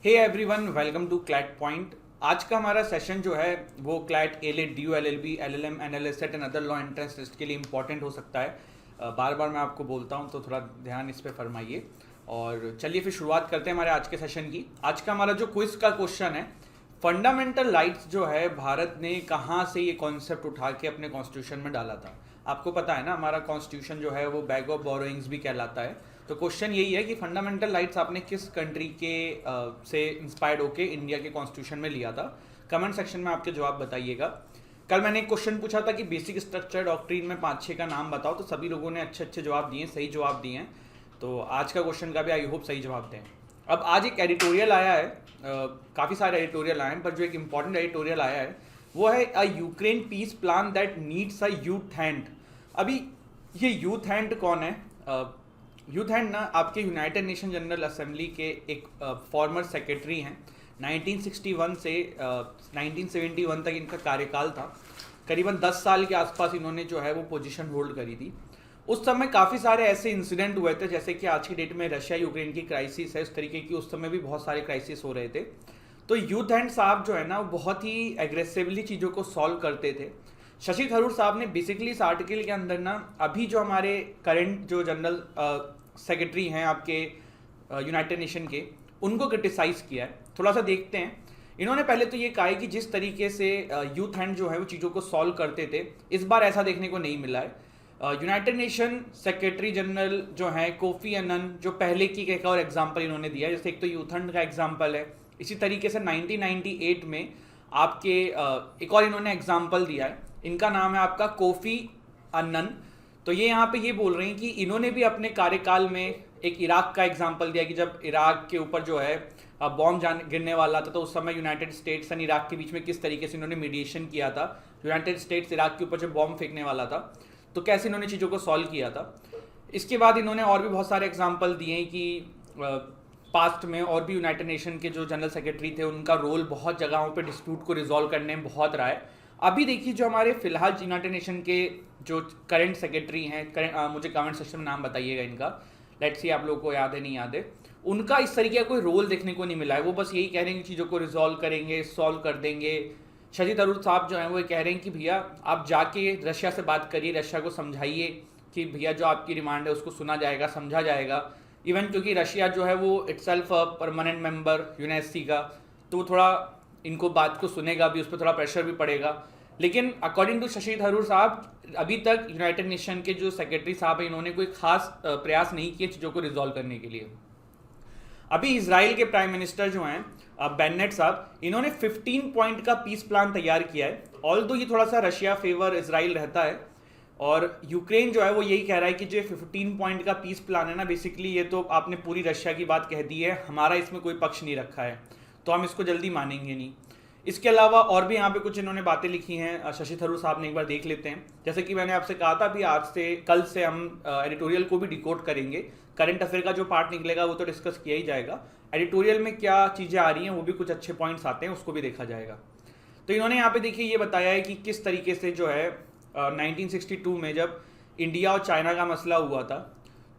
Hey everyone, welcome to CLAT point. आज का हमारा सेशन जो है वो CLAT AILET D U L L B L L M N L S set and other law entrance test के लिए important हो सकता है। बार बार मैं आपको बोलता हूँ तो थोड़ा ध्यान इस पर फरमाइए। और चलिए फिर शुरुआत करते हैं हमारे आज के सेशन की। आज का हमारा जो क्विज का क्वेश्चन है, फंडामेंटल राइट्स जो है भारत ने कहाँ से ये कॉन्सेप्ट उठा के अपने कॉन्स्टिट्यूशन में डाला था। आपको पता है ना, हमारा कॉन्स्टिट्यूशन जो है वो बैग ऑफ बोरोइंग्स भी कहलाता है। तो क्वेश्चन यही है कि फंडामेंटल राइट्स आपने किस कंट्री के से इंस्पायर्ड होके इंडिया के कॉन्स्टिट्यूशन में लिया था। कमेंट सेक्शन में आपके जवाब बताइएगा। कल मैंने एक क्वेश्चन पूछा था कि बेसिक स्ट्रक्चर डॉक्ट्रिन में 5-6 का नाम बताओ, तो सभी लोगों ने अच्छे अच्छे जवाब दिए, सही जवाब दिए हैं। तो आज का क्वेश्चन का भी आई होप सही जवाब दें। अब आज एक एडिटोरियल आया है, काफ़ी सारे एडिटोरियल आए हैं, पर जो एक इंपॉर्टेंट एडिटोरियल आया है वो है a Ukraine peace plan that needs a youth hand. अभी ये यूथ हैंड कौन है? यूथ हैंड ना आपके यूनाइटेड नेशन जनरल असेंबली के एक फॉर्मर सेक्रेटरी हैं। 1961 से 1971 तक इनका कार्यकाल था। करीबन 10 साल के आसपास इन्होंने जो है वो पोजीशन होल्ड करी थी। उस समय काफ़ी सारे ऐसे इंसिडेंट हुए थे, जैसे कि आज की डेट में रशिया यूक्रेन की क्राइसिस है, उस तरीके की उस समय भी बहुत सारे क्राइसिस हो रहे थे। तो यूथ हैंड साहब जो है ना, वो बहुत ही एग्रेसिवली चीज़ों को सॉल्व करते थे। शशि थरूर साहब ने बेसिकली इस आर्टिकल के अंदर ना अभी जो हमारे करंट जो जनरल सेक्रेटरी हैं आपके यूनाइटेड नेशन के, उनको क्रिटिसाइज़ किया है। थोड़ा सा देखते हैं। इन्होंने पहले तो ये कहा है कि जिस तरीके से यूथ हैंड जो है वो चीज़ों को सॉल्व करते थे, इस बार ऐसा देखने को नहीं मिला है। यूनाइटेड नेशन सेक्रेटरी जनरल जो है कोफी अनन, जो पहले की एक और एग्जांपल इन्होंने दिया है, जैसे एक तो यूथ हैंड का एग्जांपल है। इसी तरीके से 1998 में आपके एक और इन्होंने एग्जांपल दिया है, इनका नाम है आपका कोफी अन्नन। तो ये यहाँ पे ये बोल रहे हैं कि इन्होंने भी अपने कार्यकाल में एक इराक का एग्जांपल दिया कि जब इराक के ऊपर जो है बॉम्ब गिरने वाला था, तो उस समय यूनाइटेड स्टेट्स एंड इराक के बीच में किस तरीके से इन्होंने मीडिएशन किया था। यूनाइटेड स्टेट्स इराक के ऊपर जब बॉम्ब फेंकने वाला था तो कैसे इन्होंने चीज़ों को सॉल्व किया था। इसके बाद इन्होंने और भी बहुत सारे एग्जाम्पल दिए कि पास्ट में और भी यूनाइटेड नेशन के जो जनरल सेक्रेटरी थे, उनका रोल बहुत जगहों पे डिस्प्यूट को रिजॉल्व करने में बहुत रहा है। अभी देखिए जो हमारे फिलहाल यूनाइटेड नेशन के जो करंट सेक्रेटरी हैं, मुझे कमेंट सेक्शन में नाम बताइएगा इनका, लेट्स सी आप लोगों को याद है नहीं याद है, उनका इस तरीके का कोई रोल देखने को नहीं मिला है। वो बस यही कह रहे हैं कि चीज़ों को रिजॉल्व करेंगे, सॉल्व कर देंगे। शशि थरूर साहब जो हैं वो कह रहे हैं कि भैया आप जाके रशिया से बात करिए, रशिया को समझाइए कि भैया जो आपकी डिमांड है उसको सुना जाएगा, समझा जाएगा। इवन क्योंकि रशिया जो है वो इटसेल्फ परमानेंट मेंबर यूएनएससी का, तो वो थोड़ा इनको बात को सुनेगा भी, उस पर थोड़ा प्रेशर भी पड़ेगा। लेकिन अकॉर्डिंग टू शशि थरूर साहब, अभी तक यूनाइटेड नेशन के जो सेक्रेटरी साहब हैं, इन्होंने कोई खास प्रयास नहीं किए चीज़ों को रिजॉल्व करने के लिए। अभी इसराइल के प्राइम मिनिस्टर जो हैं बेनेट साहब, इन्होंने 15 पॉइंट का पीस प्लान तैयार किया है। ऑल्दो ये थोड़ा सा रशिया फेवर इसराइल रहता है, और यूक्रेन जो है वो यही कह रहा है कि जो 15 पॉइंट का पीस प्लान है ना, बेसिकली ये तो आपने पूरी रशिया की बात कह दी है, हमारा इसमें कोई पक्ष नहीं रखा है, तो हम इसको जल्दी मानेंगे नहीं। इसके अलावा और भी यहाँ पे कुछ इन्होंने बातें लिखी हैं शशि थरूर साहब ने, एक बार देख लेते हैं। जैसे कि मैंने आपसे कहा था, अभी आज से कल से हम एडिटोरियल को भी डिकोड करेंगे। करंट अफेयर का जो पार्ट निकलेगा वो तो डिस्कस किया ही जाएगा, एडिटोरियल में क्या चीज़ें आ रही हैं वो भी कुछ अच्छे पॉइंट्स आते हैं, उसको भी देखा जाएगा। तो इन्होंने यहाँ पे देखिए ये बताया है कि किस तरीके से जो है 1962 में जब इंडिया और चाइना का मसला हुआ था,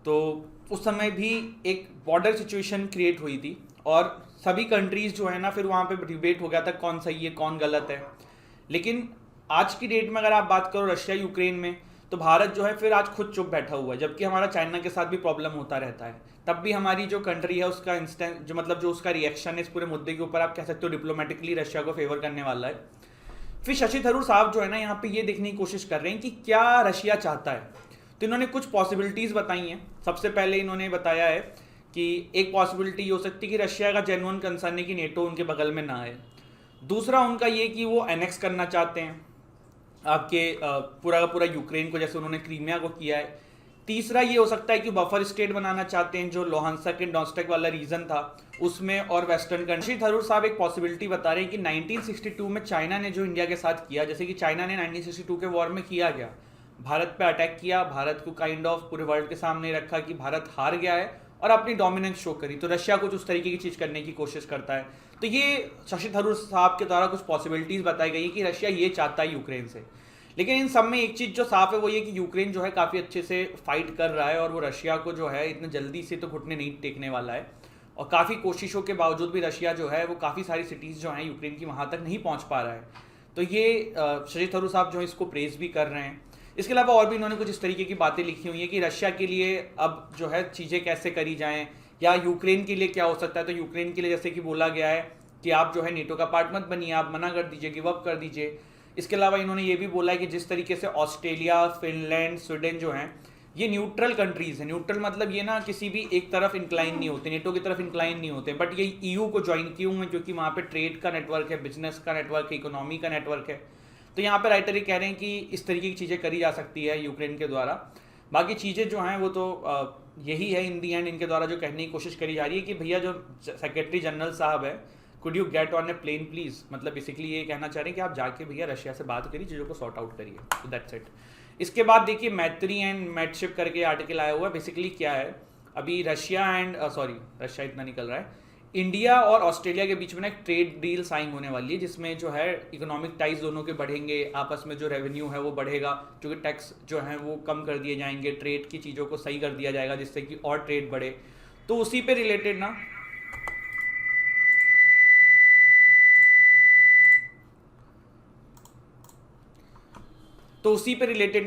तो उस समय भी एक बॉर्डर सिचुएशन क्रिएट हुई थी, और सभी कंट्रीज़ जो है ना, फिर वहाँ पे डिबेट हो गया था कौन सही है कौन गलत है। लेकिन आज की डेट में अगर आप बात करो रशिया यूक्रेन में, तो भारत जो है फिर आज खुद चुप बैठा हुआ है, जबकि हमारा चाइना के साथ भी प्रॉब्लम होता रहता है। तब भी हमारी जो कंट्री है उसका इंस्टेंट जो मतलब जो उसका रिएक्शन है इस पूरे मुद्दे के ऊपर, आप कह सकते हो डिप्लोमेटिकली रशिया को फेवर करने वाला है। फिर शशि थरूर साहब जो है ना, यहाँ पे ये देखने की कोशिश कर रहे हैं कि क्या रशिया चाहता है। तो इन्होंने कुछ पॉसिबिलिटीज़ बताई हैं। सबसे पहले इन्होंने बताया है कि एक पॉसिबिलिटी ये हो सकती है कि रशिया का जेन्युइन कंसर्न है कि नेटो उनके बगल में ना आए। दूसरा उनका ये कि वो एनेक्स करना चाहते हैं आपके पूरा का पूरा यूक्रेन को, जैसे उन्होंने क्रीमिया को किया है। तीसरा ये हो सकता है कि बफर स्टेट बनाना चाहते हैं, जो लोहानसक एंड डोनेस्क वाला रीजन था उसमें, और वेस्टर्न कंट्री। थरूर साहब एक पॉसिबिलिटी बता रहे हैं कि 1962 में चाइना ने जो इंडिया के साथ किया, जैसे कि चाइना ने 1962 के वॉर में किया गया, भारत पे अटैक किया, भारत को काइंड ऑफ पूरे वर्ल्ड के सामने रखा कि भारत हार गया है और अपनी डोमिनेंस शो करी, तो रशिया कुछ उस तरीके की चीज़ करने की कोशिश करता है। तो ये शशि थरूर साहब के द्वारा कुछ पॉसिबिलिटीज़ बताई गई है कि रशिया ये चाहता है यूक्रेन से। लेकिन इन सब में एक चीज़ जो साफ है वो ये कि यूक्रेन जो है काफ़ी अच्छे से फाइट कर रहा है, और वो रशिया को जो है इतने जल्दी से तो घुटने नहीं टेकने वाला है। और काफ़ी कोशिशों के बावजूद भी रशिया जो है वो काफ़ी सारी सिटीज़ जो हैं यूक्रेन की वहाँ तक नहीं पहुँच पा रहा है। तो ये शशि थरूर साहब जो है इसको प्रेज़ भी कर रहे हैं। इसके अलावा और भी इन्होंने कुछ इस तरीके की बातें लिखी हुई हैं कि रशिया के लिए अब जो है चीज़ें कैसे करी जाएँ, या यूक्रेन के लिए क्या हो सकता है। तो यूक्रेन के लिए जैसे कि बोला गया है कि आप जो है नेटो का पार्ट मत बनिए, आप मना कर दीजिए, गिव अप कर दीजिए। इसके अलावा इन्होंने ये भी बोला है कि जिस तरीके से ऑस्ट्रेलिया, फिनलैंड, स्वीडन जो हैं ये न्यूट्रल कंट्रीज़ हैं। न्यूट्रल मतलब ये ना किसी भी एक तरफ इंक्लाइन नहीं होते, नेटो की तरफ इंक्लाइन नहीं होते, बट ये ईयू को ज्वाइन किए हुए हैं क्योंकि वहाँ पे ट्रेड का नेटवर्क है, बिजनेस का नेटवर्क है, इकोनॉमी का नेटवर्क है। तो यहाँ पे राइटर ये कह रहे हैं कि इस तरीके की चीज़ें करी जा सकती है यूक्रेन के द्वारा। बाकी चीज़ें जो हैं वो तो यही है इन दी एंड इनके द्वारा जो कहने की कोशिश करी जा रही है कि भैया जो सेक्रेटरी जनरल साहब है, could you get on a plane please. मतलब बेसिकली ये कहना चाह रहे हैं कि आप जाके भैया रशिया से बात करिए, चीज़ों को सॉर्ट आउट करिए। तो दैट्स इट। इसके बाद देखिए मैत्री एंड मैटशिप करके आर्टिकल आया हुआ है। बेसिकली क्या है, अभी रशिया इतना निकल रहा है, इंडिया और ऑस्ट्रेलिया के बीच में ना एक ट्रेड डील साइन होने वाली है जिसमें जो है इकोनॉमिक टाइज दोनों के बढ़ेंगे, आपस में जो रेवेन्यू है वो बढ़ेगा, क्योंकि टैक्स जो है वो कम कर दिए जाएंगे, ट्रेड की चीज़ों को सही कर दिया जाएगा जिससे कि और ट्रेड बढ़े। तो उसी पे रिलेटेड ना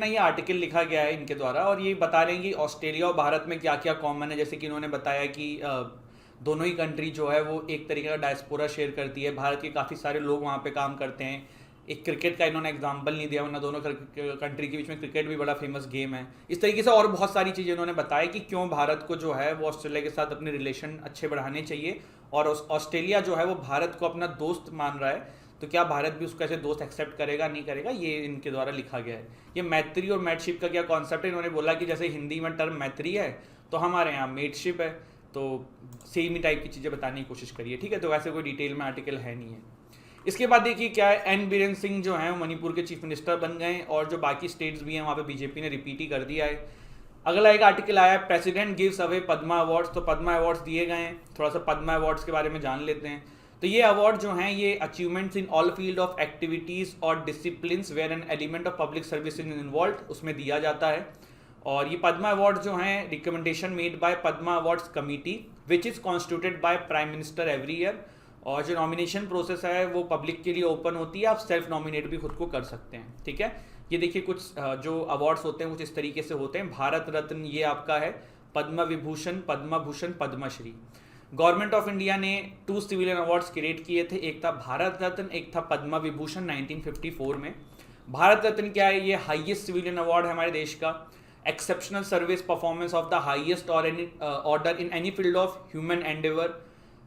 ये आर्टिकल लिखा गया है इनके द्वारा, और ये बता रहे हैं कि ऑस्ट्रेलिया और भारत में क्या क्या कॉमन है। जैसे कि इन्होंने बताया कि दोनों ही कंट्री जो है वो एक तरीके का डायस्पोरा शेयर करती है, भारत के काफ़ी सारे लोग वहाँ पे काम करते हैं। एक क्रिकेट का इन्होंने एग्जांपल नहीं दिया, वरना दोनों कंट्री के बीच में क्रिकेट भी बड़ा फेमस गेम है। इस तरीके से और बहुत सारी चीज़ें इन्होंने बताया कि क्यों भारत को जो है वो ऑस्ट्रेलिया के साथ अपने रिलेशन अच्छे बढ़ाने चाहिए, और ऑस्ट्रेलिया जो है वो भारत को अपना दोस्त मान रहा है, तो क्या भारत भी उसको ऐसे दोस्त एक्सेप्ट करेगा नहीं करेगा, ये इनके द्वारा लिखा गया है। ये मैत्री और मैटशिप का क्या कॉन्सेप्ट है, इन्होंने बोला कि जैसे हिंदी में टर्म मैत्री है तो हमारे यहाँ मेटशिप है, तो सेम ही टाइप की चीज़ें बताने की कोशिश करिए, ठीक है। तो वैसे कोई डिटेल में आर्टिकल है नहीं है। इसके बाद देखिए क्या है, एन बीरेन सिंह जो हैं मणिपुर के चीफ मिनिस्टर बन गए, और जो बाकी स्टेट्स भी हैं वहाँ पे बीजेपी ने रिपीट ही कर दिया है। अगला एक आर्टिकल आया है, president gives away Padma awards. तो पद्मा अवार्ड्स दिए गए हैं, थोड़ा सा पद्मा अवार्ड्स के बारे में जान लेते हैं। तो ये अवार्ड जो हैं ये achievements in all field of activities और disciplines where an element of public service in involve, उसमें दिया जाता है। और ये पद्मा अवार्ड जो हैं recommendation made by Padma awards committee which is constituted by prime minister every year. और जो नॉमिनेशन प्रोसेस है वो पब्लिक के लिए ओपन होती है, आप सेल्फ नॉमिनेट भी खुद को कर सकते हैं, ठीक है। ये देखिए कुछ जो अवार्ड्स होते हैं कुछ इस तरीके से होते हैं। भारत रत्न ये आपका है, Padma Vibhushan, Padma Bhushan, Padmashri. Government of India ने 2 सिविलियन अवार्ड्स क्रिएट किए थे, एक था भारत रत्न, एक था पद्म विभूषण 1954 में। भारत रत्न क्या है, ये हाईएस्ट सिविलियन अवार्ड है हमारे देश का। Exceptional service performance of the highest order in any field of human Endeavour,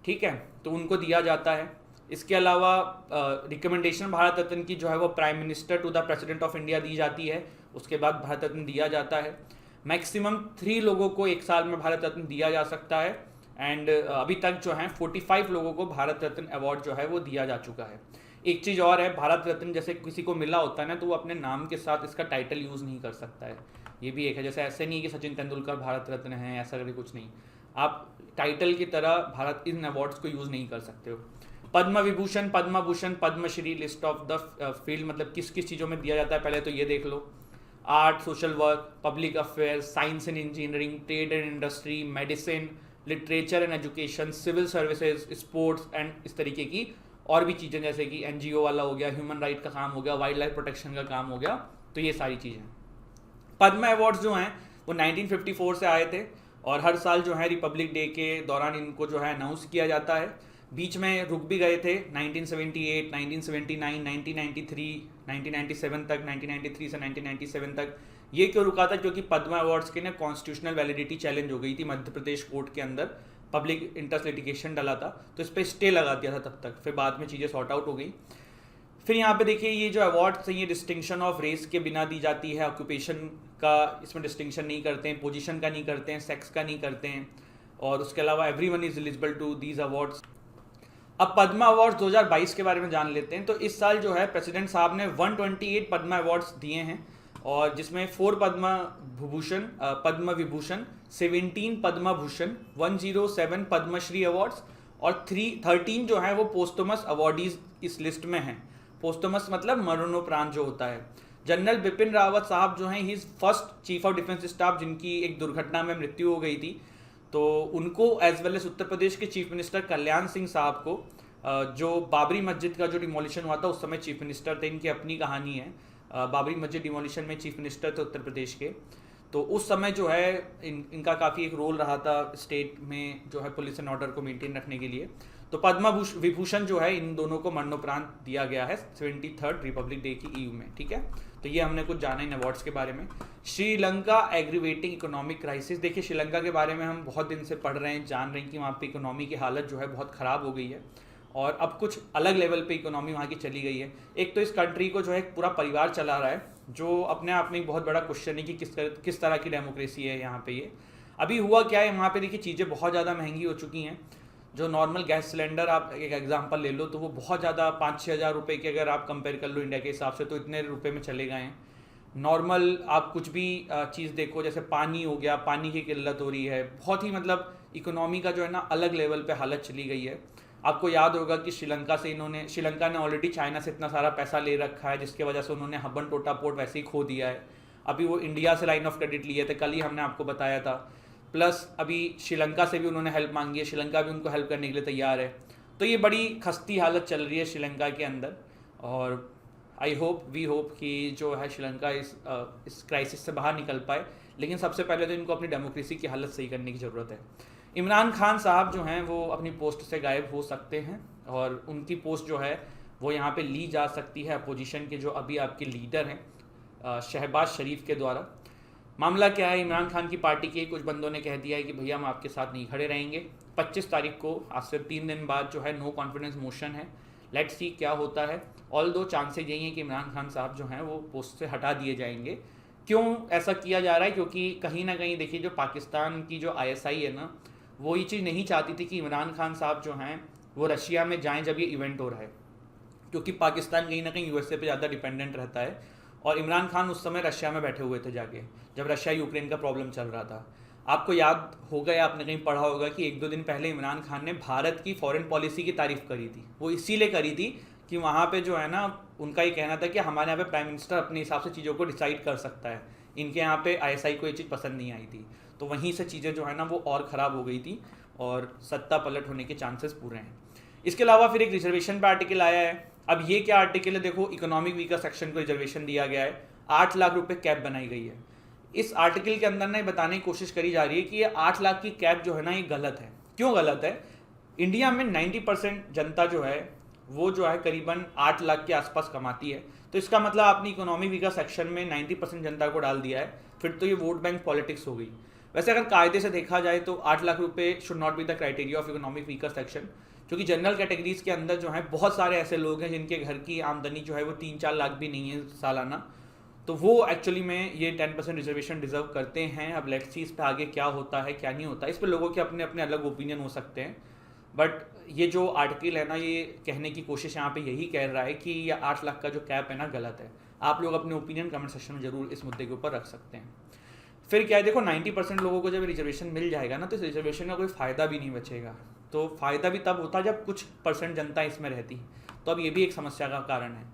ठीक है, तो उनको दिया जाता है। इसके अलावा रिकमेंडेशन भारत रत्न की जो है वो prime minister to the president of India दी जाती है, उसके बाद भारत रत्न दिया जाता है। मैक्सिमम 3 लोगों को एक साल में भारत रत्न दिया जा सकता है, एंड अभी तक जो है 45 लोगों को भारत रत्न अवार्ड जो है वो दिया जा चुका है। एक चीज़ और है, भारत रत्न जैसे किसी को मिला होता है ना, तो वो अपने नाम के साथ इसका टाइटल यूज़ नहीं कर सकता है, ये भी एक है। जैसे ऐसे नहीं कि सचिन तेंदुलकर भारत रत्न है, ऐसा कभी कुछ नहीं, आप टाइटल की तरह भारत इन अवार्ड्स को यूज़ नहीं कर सकते हो। Padma Vibhushan, Padma Bhushan, Padmashri, list of the field, मतलब किस किस चीज़ों में दिया जाता है पहले तो ये देख लो। Art, social work, public affairs, science and engineering, trade and industry, medicine, literature and education, civil services, sports and इस तरीके की और भी चीज़ें, जैसे कि एनजीओ वाला हो गया, ह्यूमन राइट का काम हो गया, वाइल्ड लाइफ प्रोटेक्शन का काम हो गया, तो ये सारी चीज़ें। पद्म अवार्ड्स जो हैं वो 1954 से आए थे, और हर साल जो है रिपब्लिक डे के दौरान इनको जो है अनाउंस किया जाता है। बीच में रुक भी गए थे 1978, 1979, 1993, 1997 तक, 1993 से 1997 तक। ये क्यों रुका था, क्योंकि पद्मा अवार्ड्स के ना कॉन्स्टिट्यूशनल वैलिडिटी चैलेंज हो गई थी मध्य प्रदेश कोर्ट के अंदर, पब्लिक इंटरेस्ट लिटिगेशन डला था, तो इस पर स्टे लगा दिया था तब तक, फिर बाद में चीज़ें सॉर्ट आउट हो गई। फिर यहाँ पे देखिए ये जो अवार्ड्स हैं ये डिस्टिंक्शन ऑफ रेस के बिना दी जाती है, ऑक्यूपेशन का इसमें डिस्टिंक्शन नहीं करते हैं, पोजीशन का नहीं करते हैं, सेक्स का नहीं करते हैं, और उसके अलावा everyone is eligible to these awards. अब पद्मा अवार्ड्स 2022 के बारे में जान लेते हैं। तो इस साल जो है प्रेसिडेंट साहब ने 128 पद्मा अवार्ड्स दिए हैं, और जिसमें 4 पद्म विभूषण, 17 पद्म भूषण, 107 पद्मश्री अवार्ड्स, और 13 जो है वो पोस्टमस अवार्डीज इस लिस्ट में हैं। पोस्टमस मतलब मरणोपरांत जो होता है। जनरल बिपिन रावत साहब जो हैं he is first chief of defence staff जिनकी एक दुर्घटना में मृत्यु हो गई थी, तो उनको as well as Uttar Pradesh के चीफ मिनिस्टर कल्याण सिंह साहब को जो बाबरी मस्जिद का जो डिमोलिशन हुआ था उस समय चीफ मिनिस्टर थे, इनकी अपनी कहानी है। बाबरी मस्जिद डिमोलिशन में चीफ मिनिस्टर थे उत्तर प्रदेश के। तो उस समय जो है इनका काफ़ी एक रोल रहा था स्टेट में जो है पुलिस एंड ऑर्डर को मेंटेन रखने के लिए। तो पद्म विभूषण जो है इन दोनों को मरणोपरांत दिया गया है 73rd रिपब्लिक डे की ईव में, ठीक है। तो ये हमने कुछ जाना इन अवार्ड्स के बारे में। Sri Lanka aggravating economic crisis. देखिए श्रीलंका के बारे में हम बहुत दिन से पढ़ रहे हैं, जान रहे हैं कि वहाँ पे इकोनॉमी की हालत जो है बहुत ख़राब हो गई है और अब कुछ अलग लेवल पे इकोनॉमी वहाँ की चली गई है। एक तो इस कंट्री को जो है एक पूरा परिवार चला रहा है, जो अपने आप में एक बहुत बड़ा क्वेश्चन है कि किस तरह की डेमोक्रेसी है यहाँ पे। ये अभी हुआ क्या है वहाँ पे, देखिए चीज़ें बहुत ज़्यादा महंगी हो चुकी हैं। जो नॉर्मल गैस सिलेंडर आप एक एग्जांपल ले लो तो वो बहुत ज़्यादा 5-6 हज़ार रुपये के अगर आप कंपेयर कर लो इंडिया के हिसाब से तो इतने रुपए में चले गए हैं। नॉर्मल आप कुछ भी चीज़ देखो, जैसे पानी हो गया, पानी की किल्लत हो रही है, बहुत ही मतलब इकोनॉमी का जो है ना अलग लेवल पे हालत चली गई है। आपको याद होगा कि श्रीलंका ने ऑलरेडी चाइना से इतना सारा पैसा ले रखा है जिसकी वजह से उन्होंने हबन टोटा पोर्ट वैसे ही खो दिया है। अभी वो इंडिया से लाइन ऑफ क्रेडिट लिए थे, कल ही हमने आपको बताया था। प्लस अभी श्रीलंका से भी उन्होंने हेल्प मांगी है, श्रीलंका भी उनको हेल्प करने के लिए तैयार है। तो ये बड़ी खस्ती हालत चल रही है श्रीलंका के अंदर और वी होप कि जो है श्रीलंका इस क्राइसिस से बाहर निकल पाए। लेकिन सबसे पहले तो इनको अपनी डेमोक्रेसी की हालत सही करने की ज़रूरत है। इमरान खान साहब जो हैं वो अपनी पोस्ट से गायब हो सकते हैं और उनकी पोस्ट जो है वो यहाँ पे ली जा सकती है अपोजिशन के जो अभी आपके लीडर हैं शहबाज शरीफ के द्वारा। मामला क्या है, इमरान खान की पार्टी के कुछ बंदों ने कह दिया है कि भैया हम आपके साथ नहीं खड़े रहेंगे। 25 तारीख को आज से 3 दिन बाद जो है नो कॉन्फिडेंस मोशन है। लेट्स सी क्या होता है। ऑल दो चांसेज यही हैं कि इमरान खान साहब जो हैं वो पोस्ट से हटा दिए जाएंगे। क्यों ऐसा किया जा रहा है, क्योंकि कहीं ना कहीं देखिए जो पाकिस्तान की जो ISI है ना, वो ये चीज़ नहीं चाहती थी कि इमरान खान साहब जो हैं वो रशिया में जाएं जब ये इवेंट हो रहा है, क्योंकि पाकिस्तान कहीं ना कहीं USA पे ज़्यादा डिपेंडेंट रहता है। और इमरान खान उस समय रशिया में बैठे हुए थे जाके, जब रशिया यूक्रेन का प्रॉब्लम चल रहा था। आपको याद होगा या आपने कहीं पढ़ा होगा कि 1-2 दिन पहले इमरान खान ने भारत की फॉरेन पॉलिसी की तारीफ़ करी थी। वो इसीलिए करी थी कि वहाँ पे जो है ना उनका ये कहना था कि हमारे यहाँ पे प्राइम मिनिस्टर अपने हिसाब से चीज़ों को डिसाइड कर सकता है। इनके यहाँ पे ISI को ये चीज़ पसंद नहीं आई थी, तो वहीं से चीज़ें जो है ना वो और ख़राब हो गई थी और सत्ता पलट होने के चांसेस पूरे हैं। इसके अलावा फिर एक रिजर्वेशन पर आर्टिकल आया है। अब ये क्या आर्टिकल है, देखो इकोनॉमिक वीकर सेक्शन को रिजर्वेशन दिया गया है, 8 लाख रुपए कैप बनाई गई है। इस आर्टिकल के अंदर ना ये बताने की कोशिश करी जा रही है कि ये 8 लाख की कैप जो है ना ये गलत है। क्यों गलत है? इंडिया में 90% जनता जो है वो जो है करीबन 8 लाख के आसपास कमाती है। तो इसका मतलब आपने इकोनॉमिक वीकर सेक्शन में 90% जनता को डाल दिया है, फिर तो ये वोट बैंक पॉलिटिक्स हो गई। वैसे अगर कायदे से देखा जाए तो 8 लाख रुपए should not be the criteria of economic weaker section, क्योंकि जनरल कैटेगरीज के अंदर जो है बहुत सारे ऐसे लोग हैं जिनके घर की आमदनी जो है वो 3-4 लाख भी नहीं है सालाना, तो वो एक्चुअली में ये 10% रिजर्वेशन डिजर्व करते हैं। अब लेट्स सी इस पर आगे क्या होता है क्या नहीं होता, इस पर लोगों के अपने अपने अलग ओपिनियन हो सकते हैं। बट ये जो आर्टिकल है ना ये कहने की कोशिश यहाँ पे यही कह रहा है कि ये 8 लाख का जो कैप है ना गलत है। आप लोग अपने ओपिनियन कमेंट सेक्शन में जरूर इस मुद्दे के ऊपर रख सकते हैं। फिर क्या है, देखो 90% लोगों को जब रिजर्वेशन मिल जाएगा ना तो इस रिजर्वेशन का कोई फ़ायदा भी नहीं बचेगा। तो फ़ायदा भी तब होता जब कुछ % जनता इसमें रहती, तो अब ये भी एक समस्या का कारण है।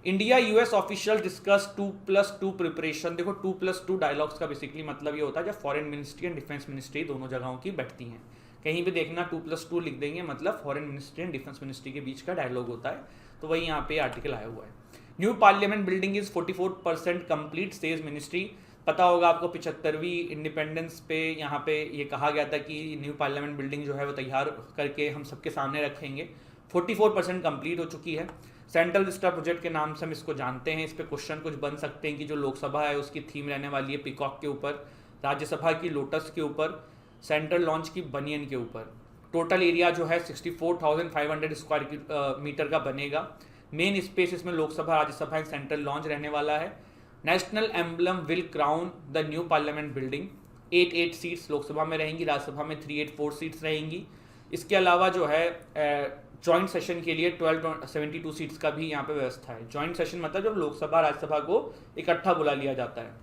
India US official discuss 2+2 preparation. देखो 2+2 डायलॉग्स का बेसिकली मतलब ये होता है जब foreign ministry and defence ministry दोनों जगहों की बैठती हैं। कहीं भी देखना 2+2 लिख देंगे मतलब foreign ministry and defence ministry के बीच का डायलॉग होता है, तो वही यहाँ पे आर्टिकल आया हुआ है। New parliament building is 44% complete says ministry. पता होगा आपको 75वीं इंडिपेंडेंस पे यहाँ पे ये कहा गया था कि न्यू पार्लियामेंट बिल्डिंग जो है वो तैयार करके हम सबके सामने रखेंगे। 44% कंप्लीट हो चुकी है। सेंट्रल विस्टा प्रोजेक्ट के नाम से हम इसको जानते हैं। इस पे क्वेश्चन कुछ बन सकते हैं कि जो लोकसभा है उसकी थीम रहने वाली है पीकॉक के ऊपर, राज्यसभा की लोटस के ऊपर, सेंट्रल लॉन्च की बनियन के ऊपर। टोटल एरिया जो है 64,500 स्क्वायर मीटर का बनेगा। मेन स्पेस इसमें Lok Sabha, Rajya Sabha and central launch रहने वाला है। National emblem will crown the new parliament building. 8 seats Lok Sabha में रहेंगी, राज्यसभा में 384 सीट्स रहेंगी। इसके अलावा जो है जॉइंट सेशन के लिए 1272 सीट्स का भी यहाँ पे व्यवस्था है। जॉइंट सेशन मतलब जब लोकसभा राज्यसभा को इकट्ठा बुला लिया जाता है।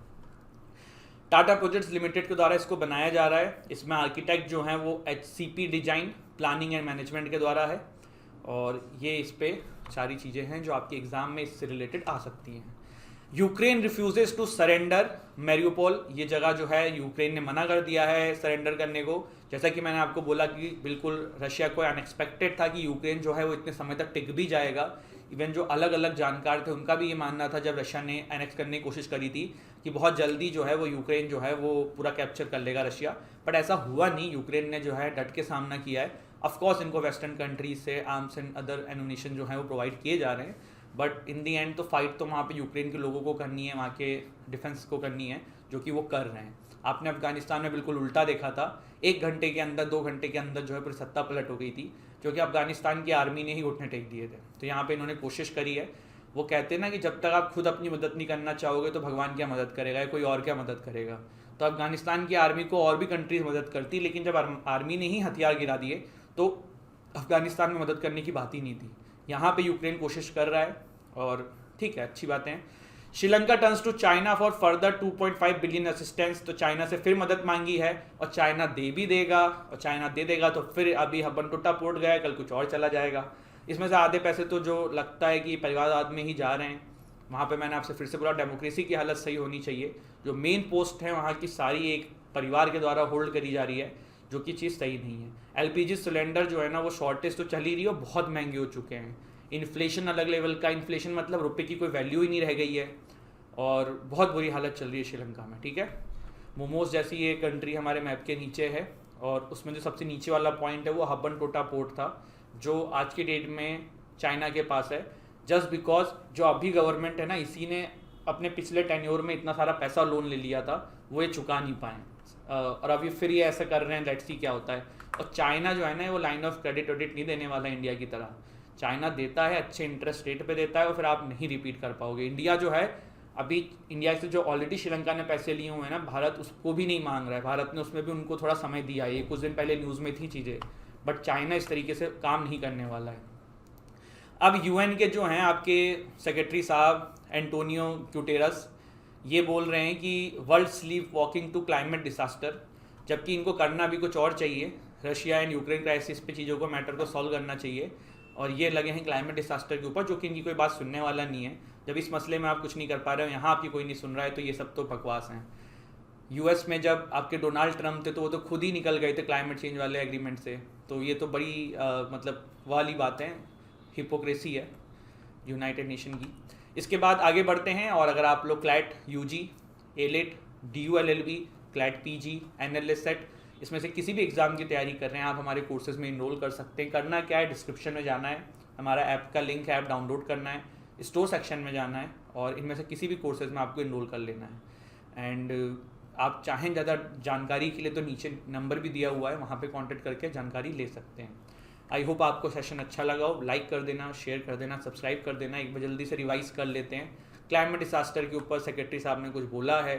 टाटा प्रोजेक्ट्स लिमिटेड के द्वारा इसको बनाया जा रहा है। इसमें आर्किटेक्ट जो हैं वो HCP design planning and management के द्वारा है और ये इस पे सारी चीज़ें हैं जो आपके एग्जाम में इससे रिलेटेड आ सकती हैं। Ukraine refuses to surrender Mariupol. ये जगह जो है यूक्रेन ने मना कर दिया है सरेंडर करने को, जैसा कि मैंने आपको बोला कि बिल्कुल रशिया को अनएक्सपेक्टेड था कि यूक्रेन जो है वो इतने समय तक टिक भी जाएगा। इवन जो अलग अलग जानकार थे उनका भी ये मानना था जब रशिया ने एनेक्स करने की कोशिश करी थी कि बहुत जल्दी जो है वो यूक्रेन जो है वो पूरा कैप्चर कर लेगा रशिया, बट ऐसा हुआ नहीं। यूक्रेन ने जो है डट के सामना किया है। ऑफकोर्स इनको वेस्टर्न कंट्रीज से आर्म्स एंड अदर एमुनिशन जो है वो प्रोवाइड किए जा रहे हैं, बट इन दी एंड तो फाइट तो वहाँ पे यूक्रेन के लोगों को करनी है, वहाँ के डिफेंस को करनी है, जो कि वो कर रहे हैं। आपने अफगानिस्तान में बिल्कुल उल्टा देखा था, 1 घंटे के अंदर 2 घंटे के अंदर जो है पूरी सत्ता पलट हो गई थी, क्योंकि अफगानिस्तान की आर्मी ने ही घुटने टेक दिए थे। तो यहाँ पे इन्होंने कोशिश करी है। वो कहते हैं ना कि जब तक आप खुद अपनी मदद नहीं करना चाहोगे तो भगवान क्या मदद करेगा या कोई और क्या मदद करेगा। तो अफगानिस्तान की आर्मी को और भी कंट्रीज मदद करती, लेकिन जब आर्मी ने ही हथियार गिरा दिए तो अफगानिस्तान में मदद करने की बात ही नहीं थी। यहाँ पे यूक्रेन कोशिश कर रहा है और ठीक है, अच्छी बातें हैं। Sri Lanka turns to China for further 2.5 billion assistance. तो चाइना से फिर मदद मांगी है और चाइना दे भी देगा, और चाइना दे देगा तो फिर अभी हब्बनटोटा पोर्ट गया, कल कुछ और चला जाएगा। इसमें से आधे पैसे तो जो लगता है कि परिवारवाद में ही जा रहे हैं। वहाँ पे मैंने आपसे फिर से बोला डेमोक्रेसी की हालत सही होनी चाहिए। जो मेन पोस्ट है वहाँ की सारी एक परिवार के द्वारा होल्ड करी जा रही है, जो कि चीज़ सही नहीं है। एलपीजी सिलेंडर जो है ना वो शॉर्टेज तो चल ही रही है, बहुत महंगे हो चुके हैं। इन्फ्लेशन अलग लेवल का, इन्फ्लेशन मतलब रुपये की कोई वैल्यू ही नहीं रह गई है और बहुत बुरी हालत चल रही है श्रीलंका में। ठीक है, मोमोज जैसी ये कंट्री हमारे मैप के नीचे है और उसमें जो सबसे नीचे वाला पॉइंट है वो हब्बनटोटा पोर्ट था, जो आज की डेट में चाइना के पास है। जस्ट बिकॉज जो अभी गवर्नमेंट है ना, इसी ने अपने पिछले टेन्योर में इतना सारा पैसा लोन ले लिया था, वो ये चुका नहीं पाए और अभी फिर ये ऐसा कर रहे हैं। लेट्स सी क्या होता है। और चाइना जो है ना वो लाइन ऑफ क्रेडिट वेडिट नहीं देने वाला इंडिया की तरह। चाइना देता है, अच्छे इंटरेस्ट रेट पे देता है और फिर आप नहीं रिपीट कर पाओगे। इंडिया जो है अभी, इंडिया से जो ऑलरेडी श्रीलंका ने पैसे लिए हुए हैं ना, भारत उसको भी नहीं मांग रहा है। भारत ने उसमें भी उनको थोड़ा समय दिया है, ये कुछ दिन पहले न्यूज़ में थी चीज़ें, बट चाइना इस तरीके से काम नहीं करने वाला है। अब यूएन के जो हैं आपके सेक्रेटरी साहब एंटोनियो गुटेरस, ये बोल रहे हैं कि world sleep walking to climate disaster, जबकि इनको करना भी कुछ और चाहिए। रशिया एंड यूक्रेन क्राइसिस पे चीज़ों को, मैटर को सॉल्व करना चाहिए, और ये लगे हैं क्लाइमेट डिसास्टर के ऊपर, जो कि इनकी कोई बात सुनने वाला नहीं है। जब इस मसले में आप कुछ नहीं कर पा रहे हो, यहाँ आपकी कोई नहीं सुन रहा है, तो ये सब तो बकवास हैं। यूएस में जब आपके डोनाल्ड ट्रम्प थे तो वो तो खुद ही निकल गए थे क्लाइमेट चेंज वाले एग्रीमेंट से, तो ये तो बड़ी मतलब वाली बात है, हिपोक्रेसी है यूनाइटेड नेशन की। इसके बाद आगे बढ़ते हैं, और अगर आप लोग CLAT UG, AILET, DULLB, CLAT PG, NLS-सेट, इसमें से किसी भी एग्ज़ाम की तैयारी कर रहे हैं, आप हमारे कोर्सेज़ में इनरोल कर सकते हैं। करना क्या है, डिस्क्रिप्शन में जाना है, हमारा ऐप का लिंक है, ऐप डाउनलोड करना है, स्टोर सेक्शन में जाना है और इनमें से किसी भी कोर्सेज़ में आपको इनरोल कर लेना है। एंड आप चाहें ज़्यादा जानकारी के लिए तो नीचे नंबर भी दिया हुआ है, वहाँ पे कांटेक्ट करके जानकारी ले सकते हैं। आई होप आपको सेशन अच्छा लगा हो। लाइक कर देना, शेयर कर देना, सब्सक्राइब कर देना। एक बार जल्दी से रिवाइज कर लेते हैं। क्लाइमेट डिसास्टर के ऊपर सेक्रेटरी साहब ने कुछ बोला है,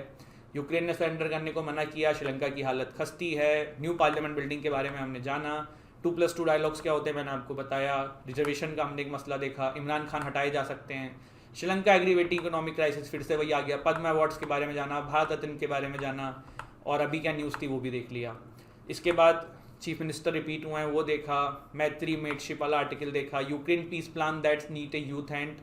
यूक्रेन ने सरेंडर करने को मना किया, श्रीलंका की हालत खस्ती है, न्यू पार्लियामेंट बिल्डिंग के बारे में हमने जाना, 2+2 डायलॉग्स क्या होते हैं मैंने आपको बताया, रिजर्वेशन का हमने एक मसला देखा, इमरान खान हटाए जा सकते हैं, श्रीलंका एग्रीवेटिंग इकोनॉमिक क्राइसिस फिर से वही आ गया, पद्म अवार्ड्स के बारे में जाना, भारत रत्न के बारे में जाना, और अभी क्या न्यूज़ थी वो भी देख लिया। इसके बाद चीफ मिनिस्टर रिपीट हुए हैं वो देखा, मैत्री मेटशिप वाला आर्टिकल देखा, Ukraine peace plan that's need a youth hand.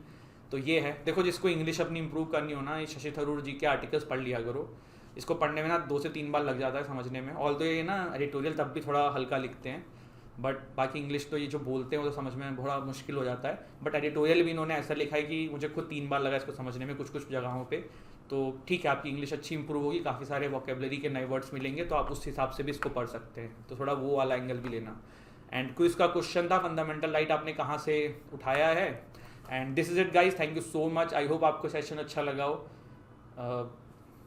तो ये है, देखो जिसको इंग्लिश अपनी इंप्रूव करनी हो ना, ये शशि थरूर जी के आर्टिकल्स पढ़ लिया करो। इसको पढ़ने में ना 2 से 3 बार लग जाता है समझने में, ऑल तो ये ना एडिटोरियल तब भी थोड़ा हल्का लिखते हैं, बट बाकी इंग्लिश तो ये जो बोलते हैं वो तो समझ में थोड़ा मुश्किल हो जाता है। बट एडिटोरियल भी इन्होंने ऐसा लिखा है कि मुझे खुद 3 बार लगा इसको समझने में कुछ कुछ जगहों पे। तो ठीक है, आपकी इंग्लिश अच्छी इंप्रूव होगी, काफ़ी सारे वोकेबलरी के नए वर्ड्स मिलेंगे, तो आप उस हिसाब से भी इसको पढ़ सकते हैं। तो थोड़ा वो वाला एंगल भी लेना। एंड क्विज का क्वेश्चन था, फंडामेंटल राइट आपने कहाँ से उठाया है। And this is it guys, thank you so much. I hope आपको सेशन अच्छा लगा हो।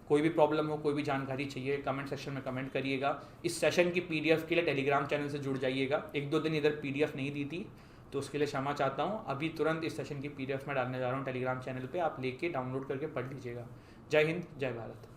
कोई भी प्रॉब्लम हो, कोई भी जानकारी चाहिए, कमेंट सेक्शन में कमेंट करिएगा। इस सेशन की PDF के लिए टेलीग्राम चैनल से जुड़ जाइएगा। 1-2 दिन इधर PDF नहीं दी थी तो उसके लिए क्षमा चाहता हूँ। अभी तुरंत इस सेशन की PDF में डालने जा रहा हूँ टेलीग्राम चैनल पे, आप लेके डाउनलोड करके पढ़ लीजिएगा। जय हिंद, जय भारत।